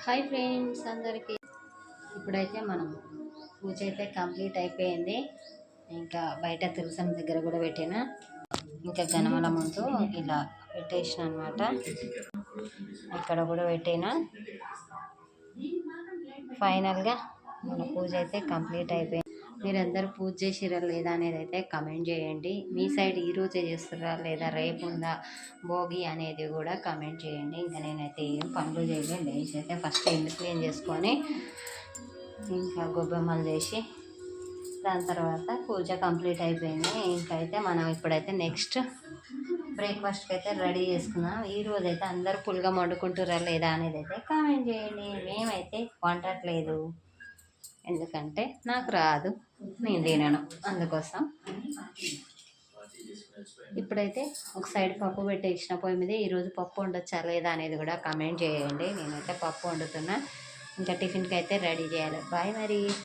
Hi friends అందరికీ. ఇప్పుడైతే మనం పూజ అయితే కంప్లీట్ అయిపోయింది. ఇంకా బయట తులసం దగ్గర కూడా పెట్టిన, ఇంకా గణమల ముందు ఇలా పెట్టేసిన అనమాట. ఇక్కడ కూడా పెట్టిన. ఫైనల్గా మన పూజ అయితే కంప్లీట్ అయిపోయింది. మీరందరూ పూజ చేసిరా లేదా అనేది అయితే కమెంట్ చేయండి. మీ సైడ్ ఈరోజే చేస్తారా లేదా రేపు ఉందా భోగి అనేది కూడా కమెంట్ చేయండి. ఇంకా నేనైతే ఏం పనులు చేయలేదు. లేచి అయితే ఫస్ట్ ఇల్లు క్లీన్ చేసుకొని ఇంకా గొబ్బెమ్మలు చేసి దాని తర్వాత పూజ కంప్లీట్ అయిపోయింది. ఇంకైతే మనం ఇప్పుడైతే నెక్స్ట్ బ్రేక్ఫాస్ట్కి అయితే రెడీ చేసుకున్నాం. ఈరోజు అయితే అందరూ పుల్గా వండుకుంటారా లేదా అనేది అయితే కామెంట్ చేయండి. మేమైతే వండట్లేదు, ఎందుకంటే నాకు రాదు, నేను తినను, అందుకోసం. ఇప్పుడైతే ఒక సైడ్ పప్పు పెట్టేసిన పొయ్యి మీద. ఈరోజు పప్పు వండొచ్చా లేదా అనేది కూడా కామెంట్ చేయండి. నేనైతే పప్పు వండుతున్నా. ఇంకా టిఫిన్కి అయితే రెడీ చేయాలి. బాయ్ మరి.